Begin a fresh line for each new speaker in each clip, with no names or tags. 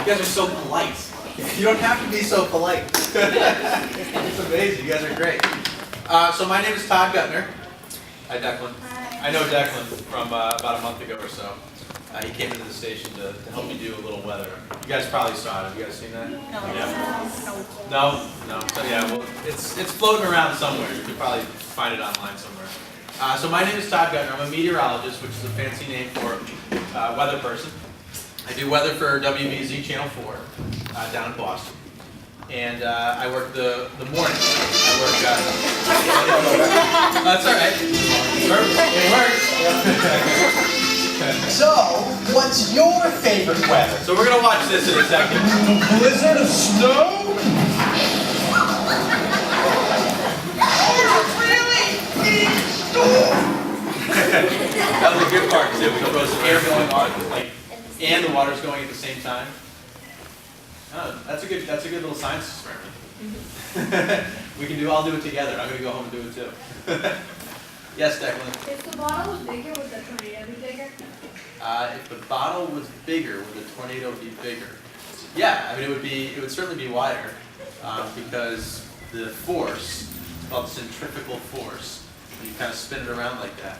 You guys are so polite. You don't have to be so polite. It's amazing. You guys are great. So my name is Todd Guttner. Hi, Declan.
Hi.
I know Declan from about a month ago or so. He came into the station to help me do a little weather. You guys probably saw it. Have you guys seen that?
No.
Yeah. No? No. So yeah, well, it's floating around somewhere. You could probably find it online somewhere. So my name is Todd Guttner. I'm a meteorologist, which is a fancy name for weather person. I do weather for WBZ Channel 4 down in Boston. And I work the morning. I work, that's all right. It works.
So, what's your favorite weather?
So we're going to watch this in a second.
Blizzard of snow?
That was a good part too. We throw some air going on, like, and the water's going at the same time. Oh, that's a good little science experiment. I'll do it together. I'm gonna go home and do it too. Yes, Declan.
If the bottle was bigger, would the tornado be bigger?
If the bottle was bigger, would the tornado be bigger? Yeah, I mean it would certainly be wider because the force, it's called centrifugal force, when you kind of spin it around like that,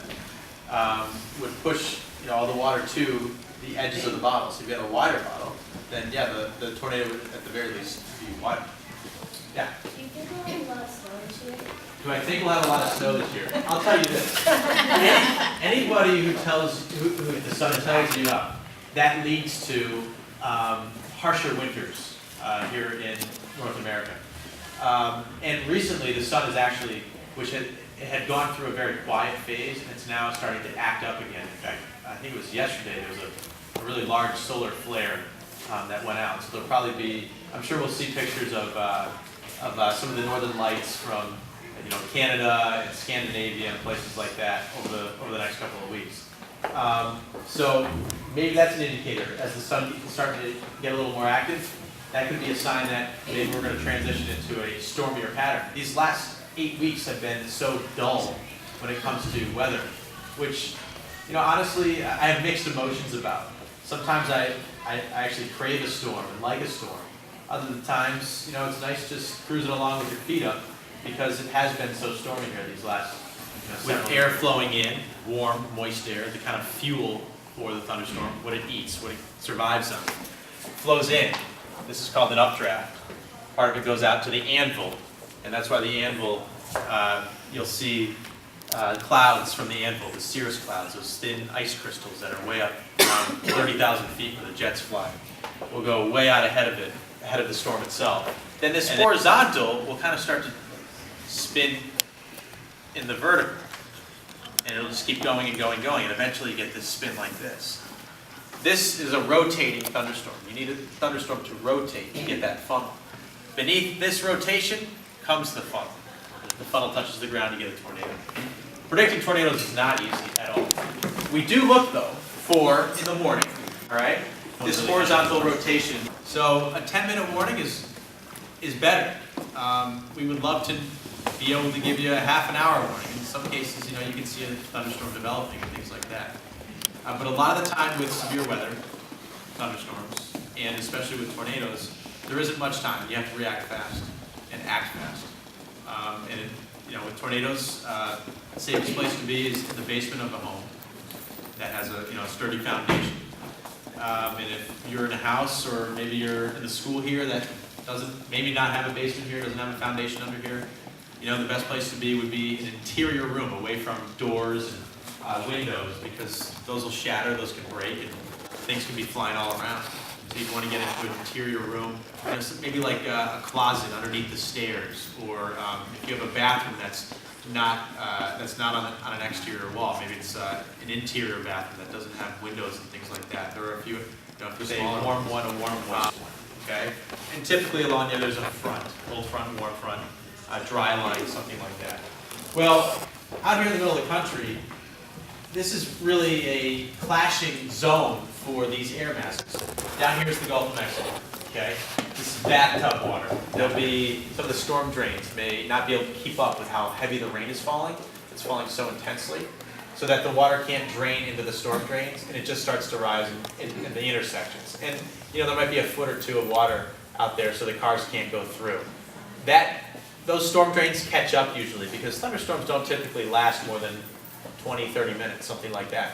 would push all the water to the edges of the bottle. So if you had a wider bottle, then yeah, the tornado would at the very least be wider. Yeah.
Do you think we'll have a lot of snow this year?
Do I think we'll have a lot of snow this year? I'll tell you this. Anybody who the sun tells you up, that leads to harsher winters here in North America. And recently the sun is actually, it had gone through a very quiet phase, and it's now starting to act up again. In fact, I think it was yesterday, there was a really large solar flare that went out. So there'll probably be, I'm sure we'll see pictures of some of the northern lights from Canada and Scandinavia and places like that over the next couple of weeks. So maybe that's an indicator. As the sun is starting to get a little more active, that could be a sign that maybe we're going to transition into a stormier pattern. These last 8 weeks have been so dull when it comes to weather, which, honestly, I have mixed emotions about. Sometimes I actually crave a storm and like a storm. Other times, it's nice just cruising along with your feet up because it has been so stormy here these last, with air flowing in, warm, moist air, the kind of fuel for the thunderstorm, what it eats, what it survives on. It flows in. This is called an updraft. Part of it goes out to the anvil, and that's why the anvil, you'll see clouds from the anvil, the cirrus clouds, those thin ice crystals that are way up around 30,000 feet where the jets fly. Will go way out ahead of the storm itself. Then this horizontal will kind of start to spin in the vertical, and it'll just keep going and going and going, and eventually you get this spin like this. This is a rotating thunderstorm. You need a thunderstorm to rotate to get that funnel. Beneath this rotation comes the funnel. The funnel touches the ground, you get a tornado. Predicting tornadoes is not easy at all. We do look, though, for, in the morning, all right, this horizontal rotation. So a 10-minute warning is better. We would love to be able to give you a half an hour warning. In some cases, you can see a thunderstorm developing and things like that. But a lot of the time with severe weather, thunderstorms, and especially with tornadoes, there isn't much time. You have to react fast and act fast. With tornadoes, the safest place to be is in the basement of a home that has a sturdy foundation. And if you're in a house, or maybe you're in a school here that maybe not have a basement here, doesn't have a foundation under here, the best place to be would be an interior room away from doors and windows, because those will shatter, those can break, and things can be flying all around. So you want to get into an interior room, maybe like a closet underneath the stairs, or if you have a bathroom that's not on an exterior wall, maybe it's an interior bathroom that doesn't have windows and things like that. There are a few, if there's a warm one, a warm one, okay? And typically along there's a front, cold front, warm front, dry line, something like that. Well, out here in the middle of the country, this is really a clashing zone for these air masses. Down here is the Gulf of Mexico, okay? This is bathtub water. There'll be, some of the storm drains may not be able to keep up with how heavy the rain is falling. It's falling so intensely. so that the water can't drain into the storm drains, and it just starts to rise in the intersections. And, you know, there might be a foot or two of water out there so the cars can't go through. Those storm drains catch up usually, because thunderstorms don't typically last more than 20, 30 minutes, something like that.